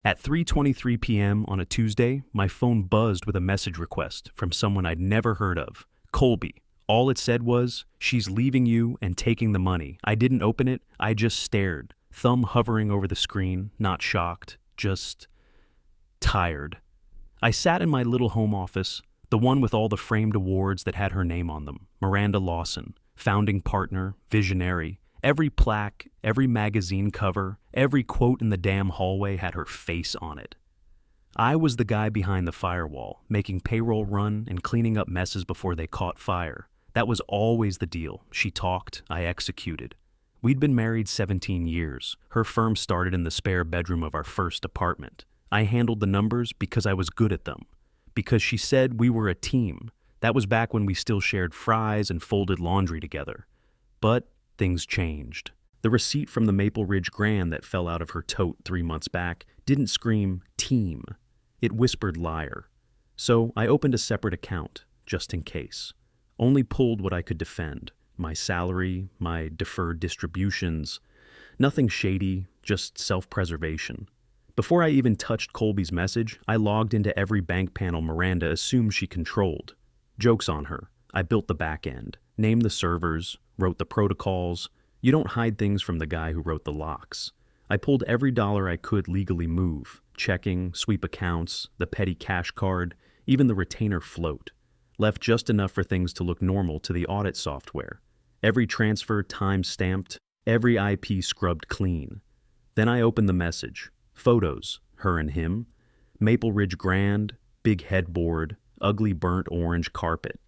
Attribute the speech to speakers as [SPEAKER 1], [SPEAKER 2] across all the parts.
[SPEAKER 1] At 3:23 p.m. on a Tuesday, my phone buzzed with a message request from someone I'd never heard of. Colby. All it said was, "She's leaving you and taking the money." I didn't open it, I just stared, thumb hovering over the screen, not shocked, just tired. I sat in my little home office, the one with all the framed awards that had her name on them. Miranda Lawson, founding partner, visionary. Every plaque, every magazine cover, every quote in the damn hallway had her face on it. I was the guy behind the firewall, making payroll run and cleaning up messes before they caught fire. That was always the deal. She talked, I executed. We'd been married 17 years. Her firm started in the spare bedroom of our first apartment. I handled the numbers because I was good at them. Because she said we were a team. That was back when we still shared fries and folded laundry together. But things changed. The receipt from the Maple Ridge Grand that fell out of her tote 3 months back didn't scream team. It whispered liar. So I opened a separate account, just in case. Only pulled what I could defend. My salary, my deferred distributions. Nothing shady, just self-preservation. Before I even touched Colby's message, I logged into every bank panel Miranda assumed she controlled. Joke's on her. I built the back end, named the servers, wrote the protocols. You don't hide things from the guy who wrote the locks. I pulled every dollar I could legally move, checking, sweep accounts, the petty cash card, even the retainer float. Left just enough for things to look normal to the audit software. Every transfer time-stamped, every IP scrubbed clean. Then I opened the message. Photos, her and him. Maple Ridge Grand, big headboard, ugly burnt orange carpet.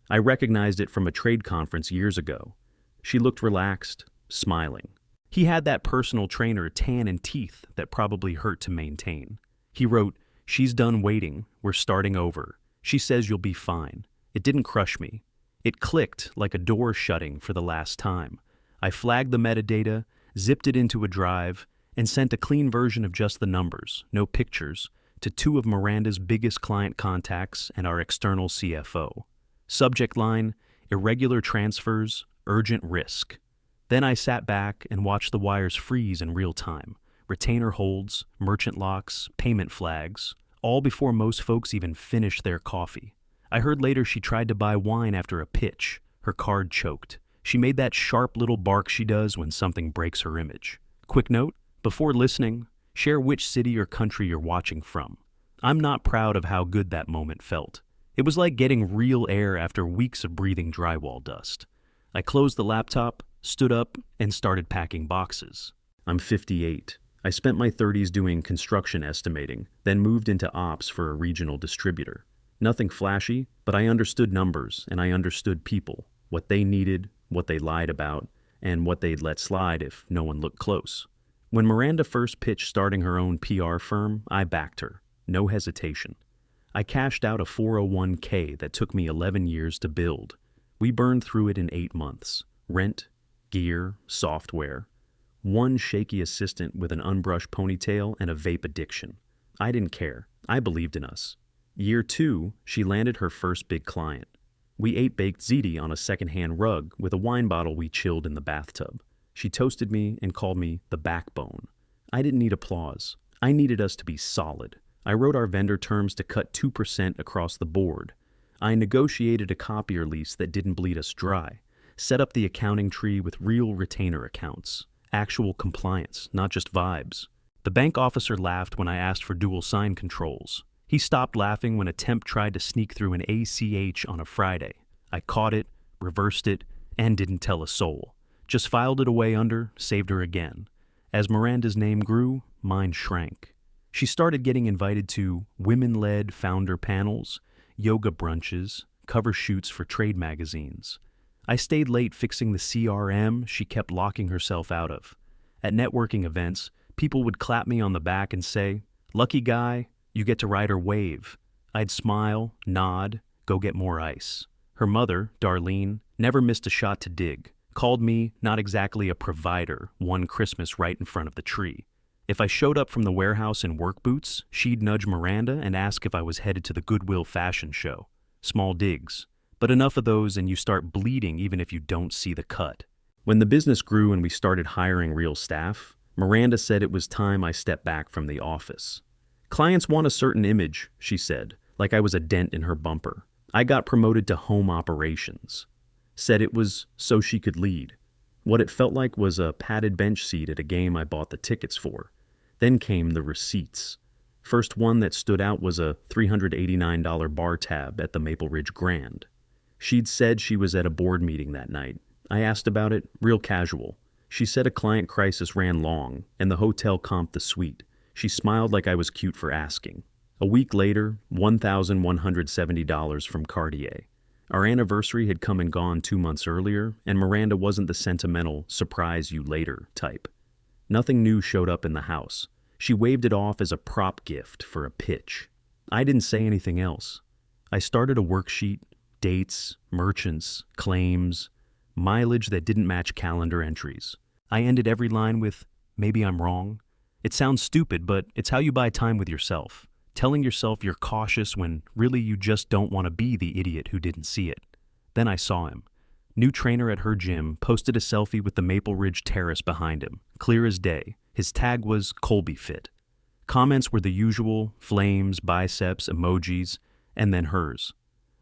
[SPEAKER 1] I recognized it from a trade conference years ago. She looked relaxed, smiling. He had that personal trainer tan and teeth that probably hurt to maintain. He wrote, "She's done waiting, we're starting over. She says you'll be fine." It didn't crush me. It clicked like a door shutting for the last time. I flagged the metadata, zipped it into a drive, and sent a clean version of just the numbers, no pictures, to 2 of Miranda's biggest client contacts and our external CFO. Subject line, irregular transfers, urgent risk. Then I sat back and watched the wires freeze in real time. Retainer holds, merchant locks, payment flags, all before most folks even finished their coffee. I heard later she tried to buy wine after a pitch. Her card choked. She made that sharp little bark she does when something breaks her image. Quick note, before listening, share which city or country you're watching from. I'm not proud of how good that moment felt. It was like getting real air after weeks of breathing drywall dust. I closed the laptop, stood up, and started packing boxes. I'm 58. I spent my 30s doing construction estimating, then moved into ops for a regional distributor. Nothing flashy, but I understood numbers and I understood people, what they needed, what they lied about, and what they'd let slide if no one looked close. When Miranda first pitched starting her own PR firm, I backed her. No hesitation. I cashed out a 401k that took me 11 years to build. We burned through it in 8 months. Rent, gear, software. One shaky assistant with an unbrushed ponytail and a vape addiction. I didn't care. I believed in us. Year 2, she landed her first big client. We ate baked ziti on a secondhand rug with a wine bottle we chilled in the bathtub. She toasted me and called me the backbone. I didn't need applause. I needed us to be solid. I wrote our vendor terms to cut 2% across the board. I negotiated a copier lease that didn't bleed us dry. Set up the accounting tree with real retainer accounts. Actual compliance, not just vibes. The bank officer laughed when I asked for dual sign controls. He stopped laughing when a temp tried to sneak through an ACH on a Friday. I caught it, reversed it, and didn't tell a soul. Just filed it away under, saved her again. As Miranda's name grew, mine shrank. She started getting invited to women-led founder panels, yoga brunches, cover shoots for trade magazines. I stayed late fixing the CRM she kept locking herself out of. At networking events, people would clap me on the back and say, "Lucky guy, you get to ride her wave." I'd smile, nod, go get more ice. Her mother, Darlene, never missed a shot to dig. Called me not exactly a provider one Christmas right in front of the tree. If I showed up from the warehouse in work boots, she'd nudge Miranda and ask if I was headed to the Goodwill fashion show. Small digs. But enough of those and you start bleeding even if you don't see the cut. When the business grew and we started hiring real staff, Miranda said it was time I stepped back from the office. Clients want a certain image, she said, like I was a dent in her bumper. I got promoted to home operations. Said it was so she could lead. What it felt like was a padded bench seat at a game I bought the tickets for. Then came the receipts. First one that stood out was a $389 bar tab at the Maple Ridge Grand. She'd said she was at a board meeting that night. I asked about it, real casual. She said a client crisis ran long, and the hotel comped the suite. She smiled like I was cute for asking. A week later, $1,170 from Cartier. Our anniversary had come and gone 2 months earlier, and Miranda wasn't the sentimental, surprise you later type. Nothing new showed up in the house. She waved it off as a prop gift for a pitch. I didn't say anything else. I started a worksheet, dates, merchants, claims, mileage that didn't match calendar entries. I ended every line with, maybe I'm wrong. It sounds stupid, but it's how you buy time with yourself. Telling yourself you're cautious when really you just don't want to be the idiot who didn't see it. Then I saw him. New trainer at her gym posted a selfie with the Maple Ridge Terrace behind him, clear as day. His tag was Colby Fit. Comments were the usual, flames, biceps, emojis, and then hers.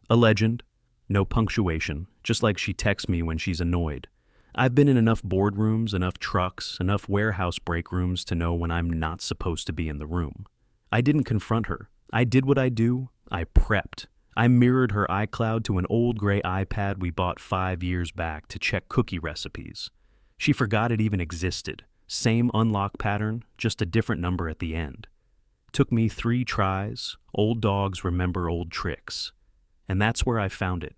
[SPEAKER 1] A legend, no punctuation, just like she texts me when she's annoyed. I've been in enough boardrooms, enough trucks, enough warehouse break rooms to know when I'm not supposed to be in the room. I didn't confront her. I did what I do. I prepped. I mirrored her iCloud to an old gray iPad we bought 5 years back to check cookie recipes. She forgot it even existed. Same unlock pattern, just a different number at the end. Took me 3 tries. Old dogs remember old tricks. And that's where I found it.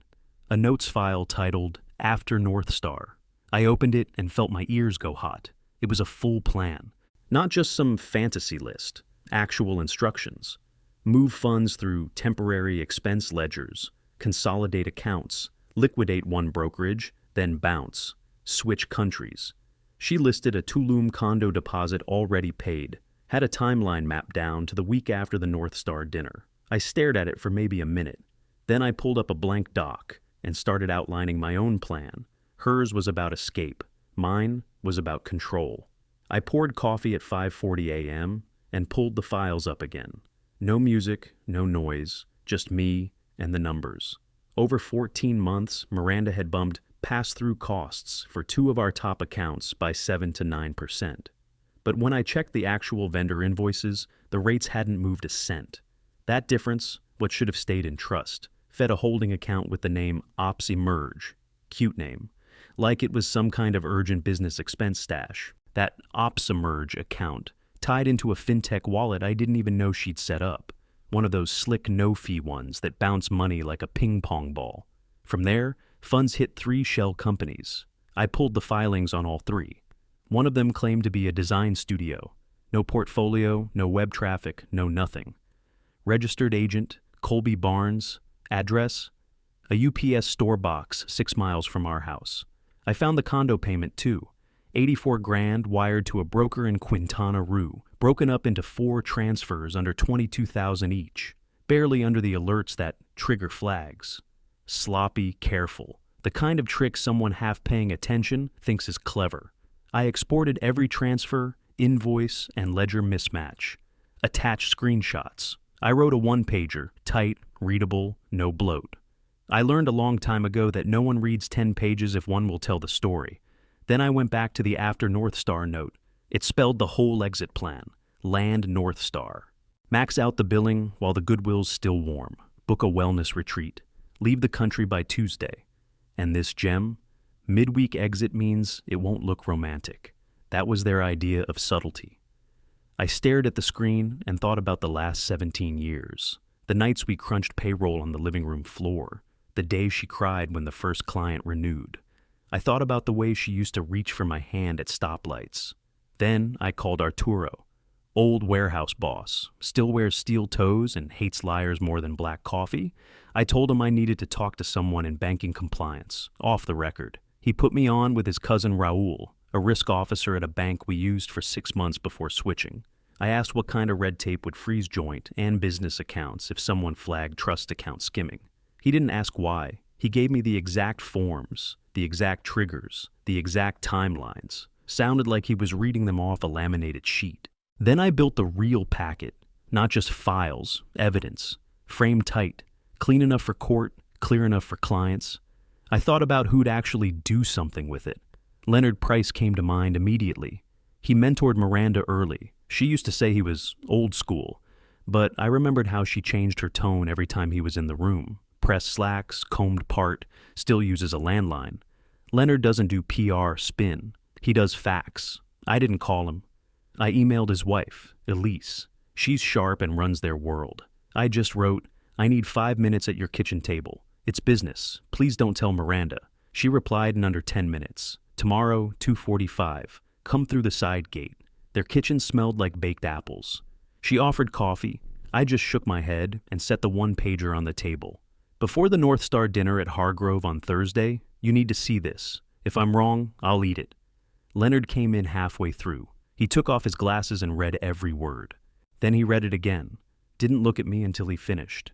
[SPEAKER 1] A notes file titled After North Star. I opened it and felt my ears go hot. It was a full plan. Not just some fantasy list. Actual instructions. Move funds through temporary expense ledgers, consolidate accounts, liquidate one brokerage, then bounce, switch countries. She listed a Tulum condo deposit already paid, had a timeline mapped down to the week after the North Star dinner. I stared at it for maybe a minute. Then I pulled up a blank doc and started outlining my own plan. Hers was about escape. Mine was about control. I poured coffee at 5:40 a.m., and pulled the files up again. No music, no noise, just me and the numbers. Over 14 months, Miranda had bumped pass-through costs for 2 of our top accounts by 7 to 9%. But when I checked the actual vendor invoices, the rates hadn't moved a cent. That difference, what should have stayed in trust, fed a holding account with the name Ops Emerge. Cute name. Like it was some kind of urgent business expense stash. That Ops Emerge account tied into a fintech wallet I didn't even know she'd set up. One of those slick no-fee ones that bounce money like a ping-pong ball. From there, funds hit 3 shell companies. I pulled the filings on all 3. One of them claimed to be a design studio. No portfolio, no web traffic, no nothing. Registered agent, Colby Barnes. Address? A UPS store box 6 miles from our house. I found the condo payment too. 84 grand wired to a broker in Quintana Roo, broken up into 4 transfers under 22,000 each, barely under the alerts that trigger flags. Sloppy, careful, the kind of trick someone half paying attention thinks is clever. I exported every transfer, invoice, and ledger mismatch. Attached screenshots. I wrote a 1-pager, tight, readable, no bloat. I learned a long time ago that no one reads 10 pages if one will tell the story. Then I went back to the After North Star note. It spelled the whole exit plan. Land North Star. Max out the billing while the goodwill's still warm. Book a wellness retreat. Leave the country by Tuesday. And this gem? Midweek exit means it won't look romantic. That was their idea of subtlety. I stared at the screen and thought about the last 17 years. The nights we crunched payroll on the living room floor. The day she cried when the first client renewed. I thought about the way she used to reach for my hand at stoplights. Then I called Arturo. Old warehouse boss, still wears steel toes and hates liars more than black coffee. I told him I needed to talk to someone in banking compliance, off the record. He put me on with his cousin Raul, a risk officer at a bank we used for 6 months before switching. I asked what kind of red tape would freeze joint and business accounts if someone flagged trust account skimming. He didn't ask why. He gave me the exact forms, the exact triggers, the exact timelines. Sounded like he was reading them off a laminated sheet. Then I built the real packet, not just files, evidence, framed tight, clean enough for court, clear enough for clients. I thought about who'd actually do something with it. Leonard Price came to mind immediately. He mentored Miranda early. She used to say he was old school, but I remembered how she changed her tone every time he was in the room. Pressed slacks, combed part, still uses a landline. Leonard doesn't do PR spin. He does facts. I didn't call him. I emailed his wife, Elise. She's sharp and runs their world. I just wrote, "I need 5 minutes at your kitchen table. It's business. Please don't tell Miranda." She replied in under 10 minutes. "Tomorrow, 2:45. Come through the side gate." Their kitchen smelled like baked apples. She offered coffee. I just shook my head and set the one-pager on the table. "Before the North Star dinner at Hargrove on Thursday, you need to see this. If I'm wrong, I'll eat it." Leonard came in halfway through. He took off his glasses and read every word. Then he read it again. Didn't look at me until he finished.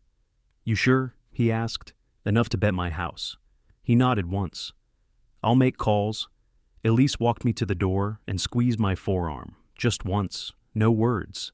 [SPEAKER 1] "You sure?" he asked. "Enough to bet my house." He nodded once. "I'll make calls." Elise walked me to the door and squeezed my forearm. Just once. No words.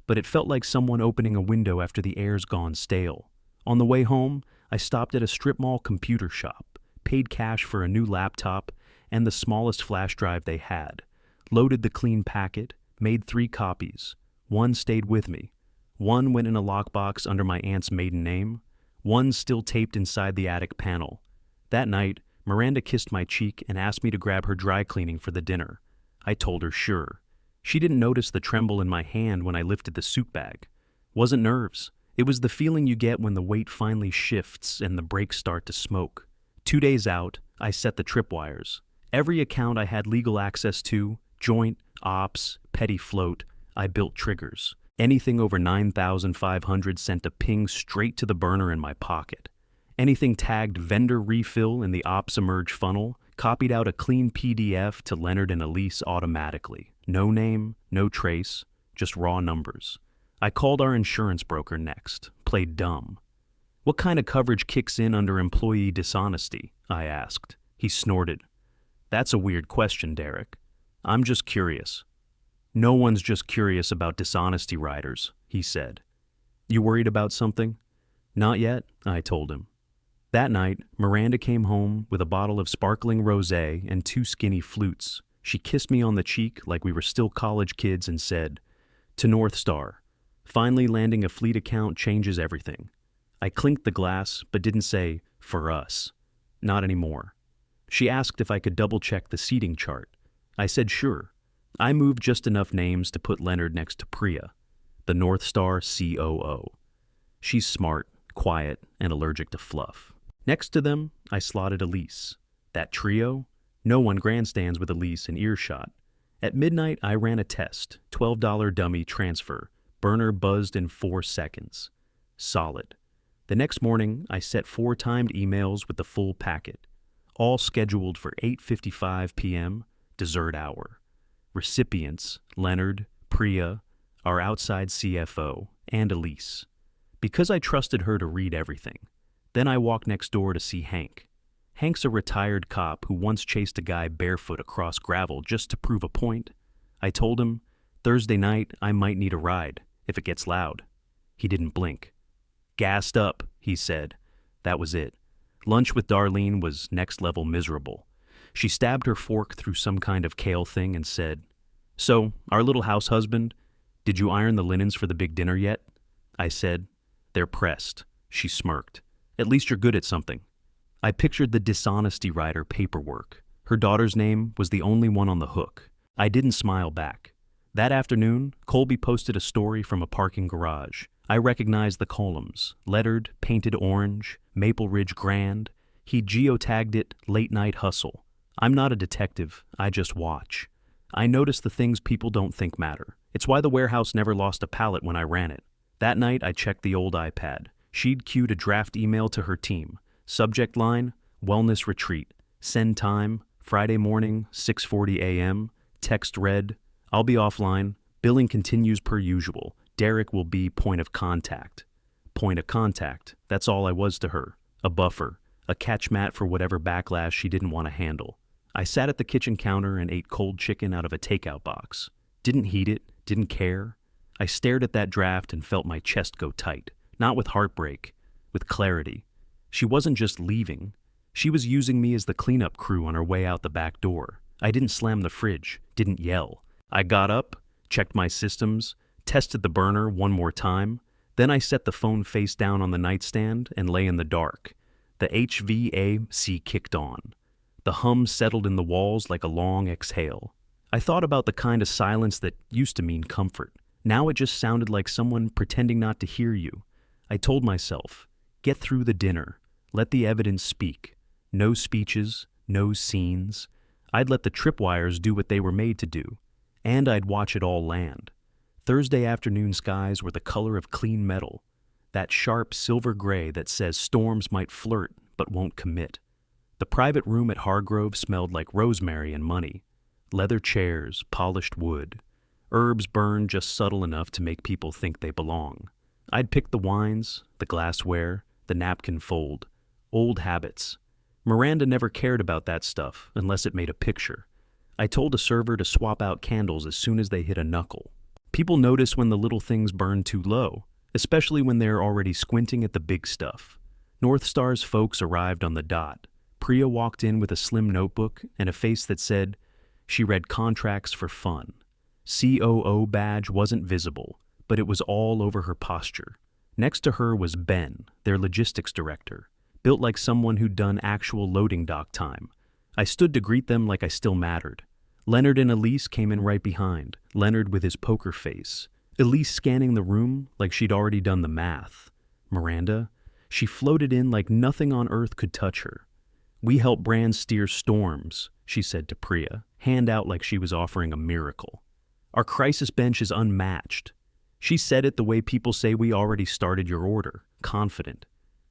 [SPEAKER 1] But it felt like someone opening a window after the air's gone stale. On the way home, I stopped at a strip mall computer shop, paid cash for a new laptop and the smallest flash drive they had, loaded the clean packet, made 3 copies. One stayed with me. One went in a lockbox under my aunt's maiden name. One still taped inside the attic panel. That night, Miranda kissed my cheek and asked me to grab her dry cleaning for the dinner. I told her sure. She didn't notice the tremble in my hand when I lifted the soup bag. Wasn't nerves. It was the feeling you get when the weight finally shifts and the brakes start to smoke. 2 days out, I set the tripwires. Every account I had legal access to, joint, ops, petty float, I built triggers. Anything over 9,500 sent a ping straight to the burner in my pocket. Anything tagged vendor refill in the ops emerge funnel copied out a clean PDF to Leonard and Elise automatically. No name, no trace, just raw numbers. I called our insurance broker next, played dumb. "What kind of coverage kicks in under employee dishonesty?" I asked. He snorted. "That's a weird question, Derek. I'm just curious." "No one's just curious about dishonesty riders," he said. "You worried about something?" "Not yet," I told him. That night, Miranda came home with a bottle of sparkling rosé and 2 skinny flutes. She kissed me on the cheek like we were still college kids and said, "To North Star. Finally landing a fleet account changes everything." I clinked the glass, but didn't say, "for us." Not anymore. She asked if I could double-check the seating chart. I said sure. I moved just enough names to put Leonard next to Priya, the North Star COO. She's smart, quiet, and allergic to fluff. Next to them, I slotted Elise. That trio? No one grandstands with Elise in earshot. At midnight, I ran a test, $12 dummy transfer. Burner buzzed in 4 seconds. Solid. The next morning, I set 4 timed emails with the full packet, all scheduled for 8:55 p.m., dessert hour. Recipients, Leonard, Priya, our outside CFO, and Elise. Because I trusted her to read everything. Then I walked next door to see Hank. Hank's a retired cop who once chased a guy barefoot across gravel just to prove a point. I told him, Thursday night I might need a ride, if it gets loud. He didn't blink. "Gassed up," he said. That was it. Lunch with Darlene was next level miserable. She stabbed her fork through some kind of kale thing and said, "So, our little house husband, did you iron the linens for the big dinner yet?" I said, "They're pressed." She smirked. "At least you're good at something." I pictured the dishonesty rider paperwork. Her daughter's name was the only one on the hook. I didn't smile back. That afternoon, Colby posted a story from a parking garage. I recognized the columns, lettered, painted orange, Maple Ridge Grand. He geotagged it, Late Night Hustle. I'm not a detective, I just watch. I notice the things people don't think matter. It's why the warehouse never lost a pallet when I ran it. That night, I checked the old iPad. She'd queued a draft email to her team. Subject line, Wellness Retreat. Send time, Friday morning, 6:40 a.m. Text read, "I'll be offline. Billing continues per usual. Derek will be point of contact." Point of contact, that's all I was to her. A buffer, a catch mat for whatever backlash she didn't want to handle. I sat at the kitchen counter and ate cold chicken out of a takeout box. Didn't heat it, didn't care. I stared at that draft and felt my chest go tight, not with heartbreak, with clarity. She wasn't just leaving. She was using me as the cleanup crew on her way out the back door. I didn't slam the fridge, didn't yell. I got up, checked my systems, tested the burner one more time. Then I set the phone face down on the nightstand and lay in the dark. The HVAC kicked on. The hum settled in the walls like a long exhale. I thought about the kind of silence that used to mean comfort. Now it just sounded like someone pretending not to hear you. I told myself, get through the dinner. Let the evidence speak. No speeches, no scenes. I'd let the tripwires do what they were made to do. And I'd watch it all land. Thursday afternoon skies were the color of clean metal. That sharp silver gray that says storms might flirt but won't commit. The private room at Hargrove smelled like rosemary and money. Leather chairs, polished wood. Herbs burned just subtle enough to make people think they belong. I'd picked the wines, the glassware, the napkin fold. Old habits. Miranda never cared about that stuff unless it made a picture. I told a server to swap out candles as soon as they hit a knuckle. People notice when the little things burn too low, especially when they're already squinting at the big stuff. North Star's folks arrived on the dot. Priya walked in with a slim notebook and a face that said she read contracts for fun. COO badge wasn't visible, but it was all over her posture. Next to her was Ben, their logistics director, built like someone who'd done actual loading dock time. I stood to greet them like I still mattered. Leonard and Elise came in right behind, Leonard with his poker face. Elise scanning the room like she'd already done the math. Miranda, she floated in like nothing on earth could touch her. We help brands steer storms, she said to Priya, hand out like she was offering a miracle. Our crisis bench is unmatched. She said it the way people say we already started your order, confident.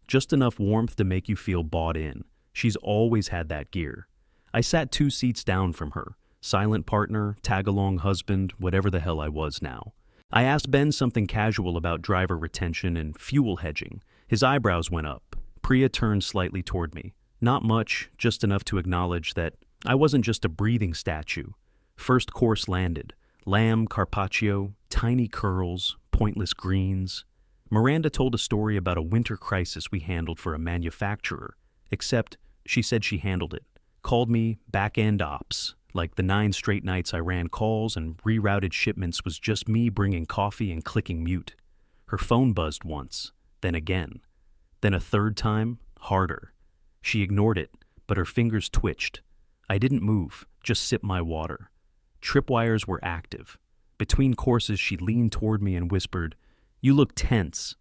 [SPEAKER 1] Just enough warmth to make you feel bought in. She's always had that gear. I sat 2 seats down from her. Silent partner, tag-along husband, whatever the hell I was now. I asked Ben something casual about driver retention and fuel hedging. His eyebrows went up. Priya turned slightly toward me. Not much, just enough to acknowledge that I wasn't just a breathing statue. First course landed. Lamb, carpaccio, tiny curls, pointless greens. Miranda told a story about a winter crisis we handled for a manufacturer. Except, she said she handled it. Called me back-end ops. Like the 9 straight nights I ran calls and rerouted shipments was just me bringing coffee and clicking mute. Her phone buzzed once, then again. Then a third time, harder. She ignored it, but her fingers twitched. I didn't move, just sip my water. Tripwires were active. Between courses, she leaned toward me and whispered, "You look tense."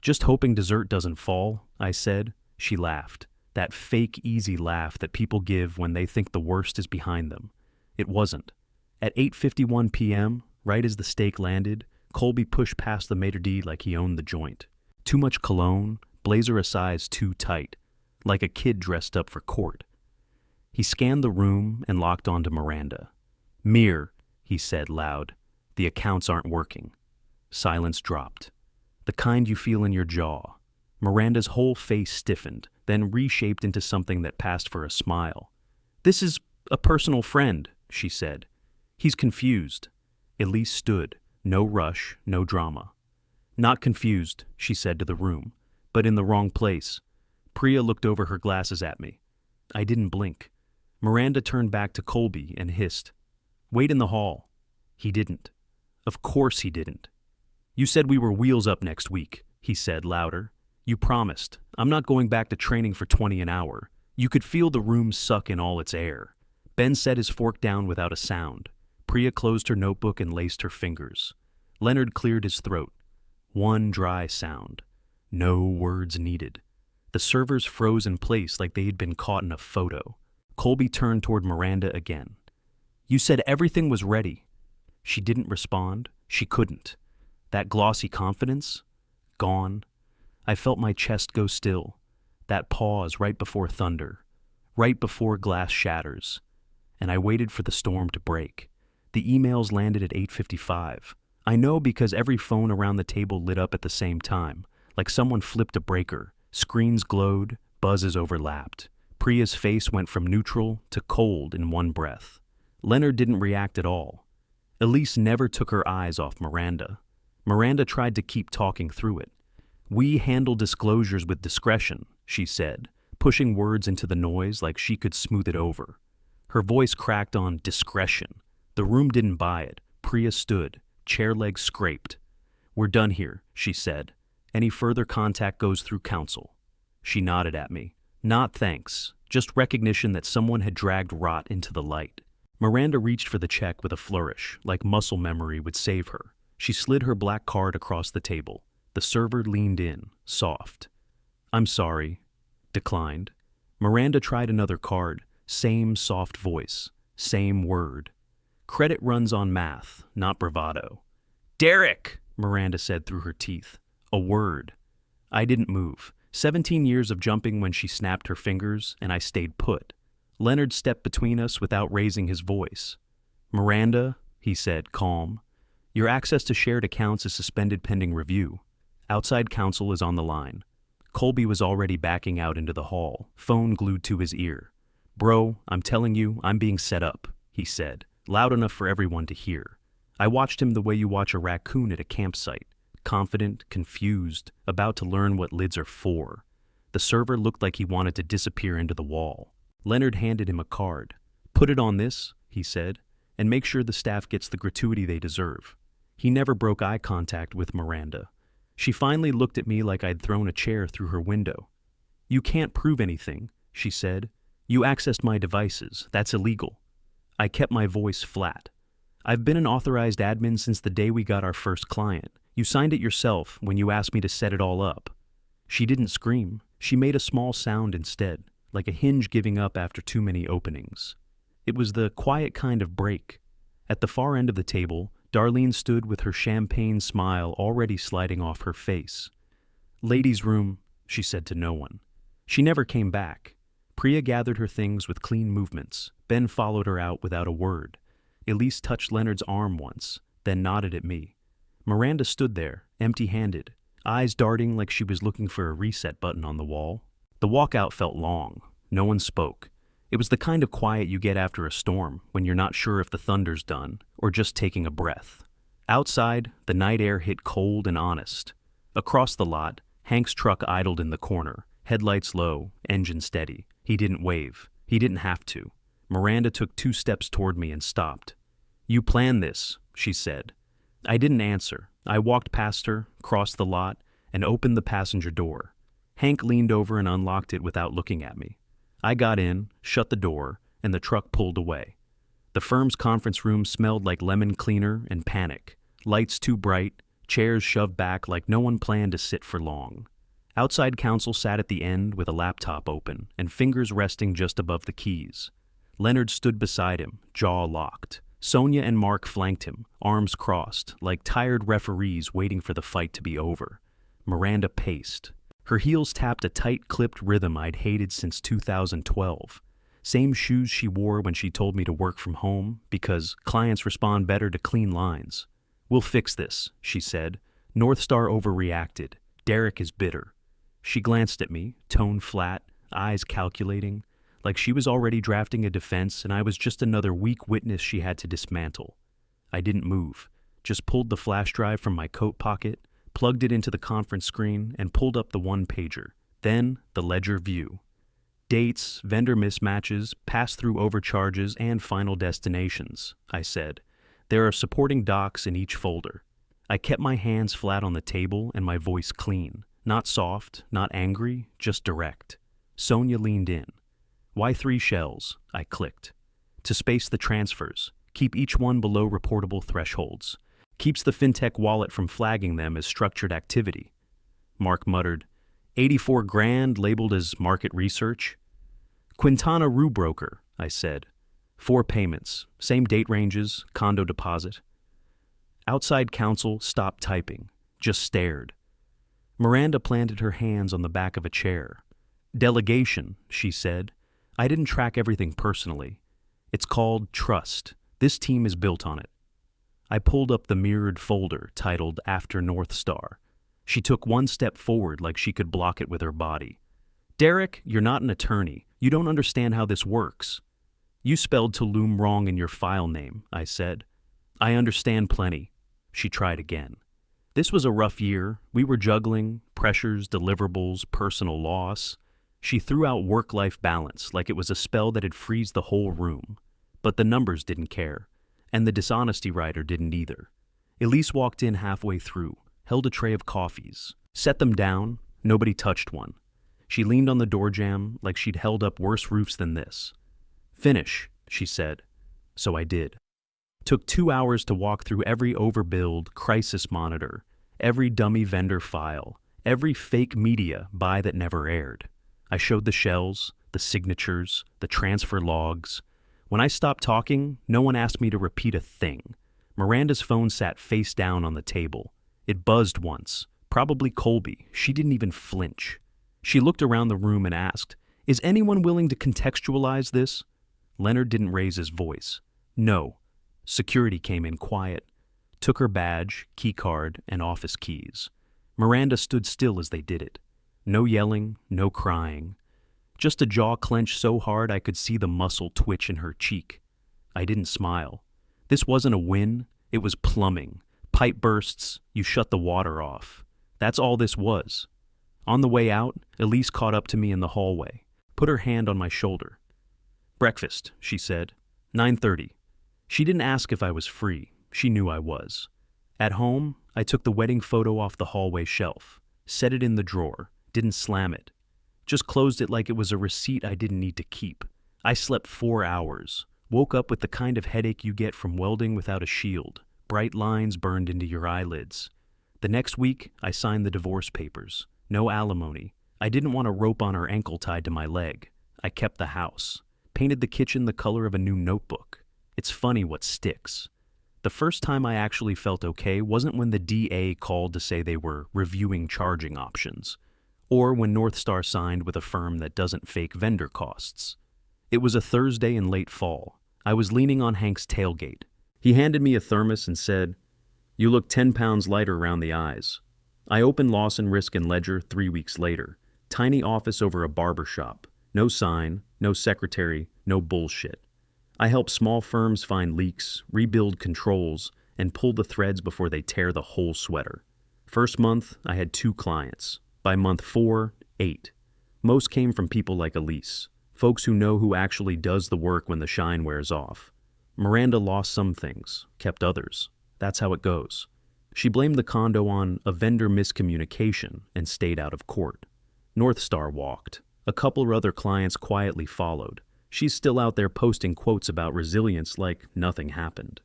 [SPEAKER 1] "Just hoping dessert doesn't fall," I said. She laughed. That fake, easy laugh that people give when they think the worst is behind them. It wasn't. At 8:51 p.m., right as the steak landed, Colby pushed past the maitre d' like he owned the joint. Too much cologne, blazer a size too tight, like a kid dressed up for court. He scanned the room and locked onto Miranda. "Mir," he said loud, "the accounts aren't working." Silence dropped. The kind you feel in your jaw. Miranda's whole face stiffened, then reshaped into something that passed for a smile. "This is a personal friend," she said. "He's confused." Elise stood. No rush, no drama. "Not confused," she said to the room, "but in the wrong place." Priya looked over her glasses at me. I didn't blink. Miranda turned back to Colby and hissed, "Wait in the hall." He didn't. Of course he didn't. "You said we were wheels up next week," he said louder. "You promised. I'm not going back to training for 20 an hour." You could feel the room suck in all its air. Ben set his fork down without a sound. Priya closed her notebook and laced her fingers. Leonard cleared his throat. One dry sound. No words needed. The servers froze in place like they had been caught in a photo. Colby turned toward Miranda again. "You said everything was ready." She didn't respond. She couldn't. That glossy confidence? Gone. I felt my chest go still. That pause right before thunder. Right before glass shatters. And I waited for the storm to break. The emails landed at 8:55. I know because every phone around the table lit up at the same time, like someone flipped a breaker. Screens glowed, buzzes overlapped. Priya's face went from neutral to cold in one breath. Leonard didn't react at all. Elise never took her eyes off Miranda. Miranda tried to keep talking through it. "We handle disclosures with discretion," she said, pushing words into the noise like she could smooth it over. Her voice cracked on discretion. The room didn't buy it. Priya stood, chair legs scraped. "We're done here," she said. "Any further contact goes through counsel." She nodded at me. Not thanks, just recognition that someone had dragged rot into the light. Miranda reached for the check with a flourish, like muscle memory would save her. She slid her black card across the table. The server leaned in, soft. "I'm sorry." Declined. Miranda tried another card, same soft voice, same word. "Credit runs on math, not bravado." "Derek!" Miranda said through her teeth. A word. I didn't move. 17 years of jumping when she snapped her fingers, and I stayed put. Leonard stepped between us without raising his voice. "Miranda," he said, calm, "your access to shared accounts is suspended pending review. Outside counsel is on the line." Colby was already backing out into the hall, phone glued to his ear. "Bro, I'm telling you, I'm being set up," he said, loud enough for everyone to hear. I watched him the way you watch a raccoon at a campsite, confident, confused, about to learn what lids are for. The server looked like he wanted to disappear into the wall. Leonard handed him a card. "Put it on this," he said, "and make sure the staff gets the gratuity they deserve." He never broke eye contact with Miranda. She finally looked at me like I'd thrown a chair through her window. "You can't prove anything," she said. "You accessed my devices. That's illegal." I kept my voice flat. "I've been an authorized admin since the day we got our first client. You signed it yourself when you asked me to set it all up." She didn't scream. She made a small sound instead, like a hinge giving up after too many openings. It was the quiet kind of break. At the far end of the table, Darlene stood with her champagne smile already sliding off her face. "Ladies' room," she said to no one. She never came back. Priya gathered her things with clean movements. Ben followed her out without a word. Elise touched Leonard's arm once, then nodded at me. Miranda stood there, empty-handed, eyes darting like she was looking for a reset button on the wall. The walkout felt long. No one spoke. It was the kind of quiet you get after a storm, when you're not sure if the thunder's done, or just taking a breath. Outside, the night air hit cold and honest. Across the lot, Hank's truck idled in the corner, headlights low, engine steady. He didn't wave. He didn't have to. Miranda took 2 steps toward me and stopped. "You planned this," she said. I didn't answer. I walked past her, crossed the lot, and opened the passenger door. Hank leaned over and unlocked it without looking at me. I got in, shut the door, and the truck pulled away. The firm's conference room smelled like lemon cleaner and panic. Lights too bright, chairs shoved back like no one planned to sit for long. Outside counsel sat at the end with a laptop open and fingers resting just above the keys. Leonard stood beside him, jaw locked. Sonia and Mark flanked him, arms crossed, like tired referees waiting for the fight to be over. Miranda paced. Her heels tapped a tight-clipped rhythm I'd hated since 2012. Same shoes she wore when she told me to work from home, because clients respond better to clean lines. "We'll fix this," she said. "North Star overreacted. Derek is bitter." She glanced at me, tone flat, eyes calculating, like she was already drafting a defense and I was just another weak witness she had to dismantle. I didn't move, just pulled the flash drive from my coat pocket, plugged it into the conference screen, and pulled up the one-pager, then the ledger view. Dates, vendor mismatches, pass-through overcharges, and final destinations, I said. There are supporting docs in each folder. I kept my hands flat on the table and my voice clean, not soft, not angry, just direct. Sonia leaned in. "Why 3 shells?" I clicked. "To space the transfers, keep each one below reportable thresholds. Keeps the fintech wallet from flagging them as structured activity." Mark muttered, 84 grand labeled as market research? "Quintana Rue broker," I said. 4 payments, same date ranges, condo deposit. Outside counsel stopped typing, just stared. Miranda planted her hands on the back of a chair. "Delegation," she said. "I didn't track everything personally. It's called trust. This team is built on it." I pulled up the mirrored folder titled After North Star. She took 1 step forward like she could block it with her body. Derek, you're not an attorney. You don't understand how this works. You spelled Tulum wrong in your file name, I said. I understand plenty. She tried again. This was a rough year. We were juggling pressures, deliverables, personal loss. She threw out work-life balance like it was a spell that had freezed the whole room. But the numbers didn't care, and the dishonesty writer didn't either. Elise walked in halfway through, held a tray of coffees, set them down. Nobody touched one. She leaned on the door jamb like she'd held up worse roofs than this. Finish, she said. So I did. Took 2 hours to walk through every overbilled crisis monitor, every dummy vendor file, every fake media buy that never aired. I showed the shells, the signatures, the transfer logs. When I stopped talking, no one asked me to repeat a thing. Miranda's phone sat face down on the table. It buzzed once. Probably Colby. She didn't even flinch. She looked around the room and asked, "Is anyone willing to contextualize this?" Leonard didn't raise his voice. No. Security came in quiet, took her badge, keycard, and office keys. Miranda stood still as they did it. No yelling, no crying. Just a jaw clench so hard I could see the muscle twitch in her cheek. I didn't smile. This wasn't a win. It was plumbing. Pipe bursts, you shut the water off. That's all this was. On the way out, Elise caught up to me in the hallway, put her hand on my shoulder. "Breakfast," she said. 9:30. She didn't ask if I was free. She knew I was. At home, I took the wedding photo off the hallway shelf, set it in the drawer, didn't slam it. Just closed it like it was a receipt I didn't need to keep. I slept 4 hours, woke up with the kind of headache you get from welding without a shield, bright lines burned into your eyelids. The next week, I signed the divorce papers. No alimony. I didn't want a rope on her ankle tied to my leg. I kept the house. Painted the kitchen the color of a new notebook. It's funny what sticks. The first time I actually felt okay wasn't when the DA called to say they were reviewing charging options, or when North Star signed with a firm that doesn't fake vendor costs. It was a Thursday in late fall. I was leaning on Hank's tailgate. He handed me a thermos and said, "You look 10 pounds lighter around the eyes." I opened Lawson Risk and Ledger 3 weeks later. Tiny office over a barber shop. No sign, no secretary, no bullshit. I help small firms find leaks, rebuild controls, and pull the threads before they tear the whole sweater. First month, I had 2 clients. By month 4, 8. Most came from people like Elise, folks who know who actually does the work when the shine wears off. Miranda lost some things, kept others. That's how it goes. She blamed the condo on a vendor miscommunication and stayed out of court. North Star walked. A couple of other clients quietly followed. She's still out there posting quotes about resilience like nothing happened.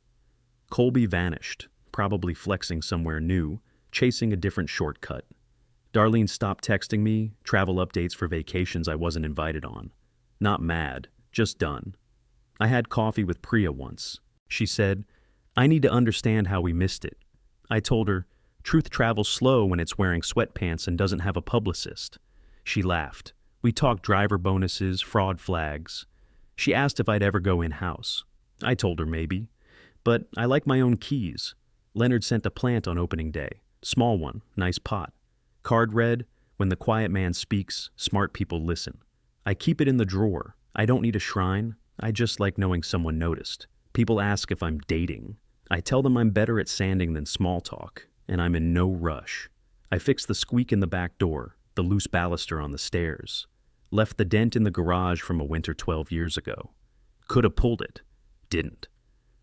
[SPEAKER 1] Colby vanished, probably flexing somewhere new, chasing a different shortcut. Darlene stopped texting me, travel updates for vacations I wasn't invited on. Not mad, just done. I had coffee with Priya once. She said, "I need to understand how we missed it." I told her, "Truth travels slow when it's wearing sweatpants and doesn't have a publicist." She laughed. We talked driver bonuses, fraud flags. She asked if I'd ever go in-house. I told her maybe. But I like my own keys. Leonard sent a plant on opening day. Small one, nice pot. Card read, "When the quiet man speaks, smart people listen." I keep it in the drawer. I don't need a shrine. I just like knowing someone noticed. People ask if I'm dating. I tell them I'm better at sanding than small talk, and I'm in no rush. I fixed the squeak in the back door, the loose baluster on the stairs. Left the dent in the garage from a winter 12 years ago. Could have pulled it. Didn't.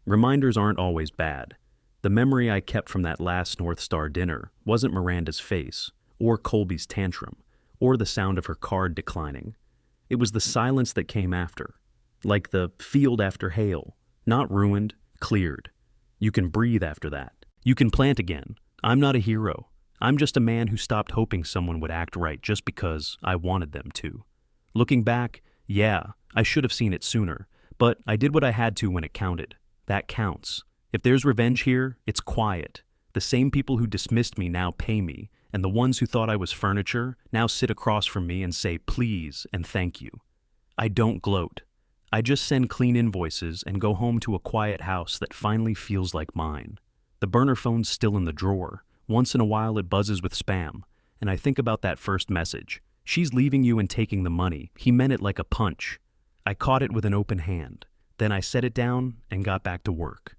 [SPEAKER 1] Reminders aren't always bad. The memory I kept from that last North Star dinner wasn't Miranda's face, or Colby's tantrum, or the sound of her card declining. It was the silence that came after. Like the field after hail. Not ruined, cleared. You can breathe after that. You can plant again. I'm not a hero. I'm just a man who stopped hoping someone would act right just because I wanted them to. Looking back, yeah, I should have seen it sooner, but I did what I had to when it counted. That counts. If there's revenge here, it's quiet. The same people who dismissed me now pay me, and the ones who thought I was furniture now sit across from me and say please and thank you. I don't gloat. I just send clean invoices and go home to a quiet house that finally feels like mine. The burner phone's still in the drawer. Once in a while it buzzes with spam, and I think about that first message. She's leaving you and taking the money. He meant it like a punch. I caught it with an open hand. Then I set it down and got back to work.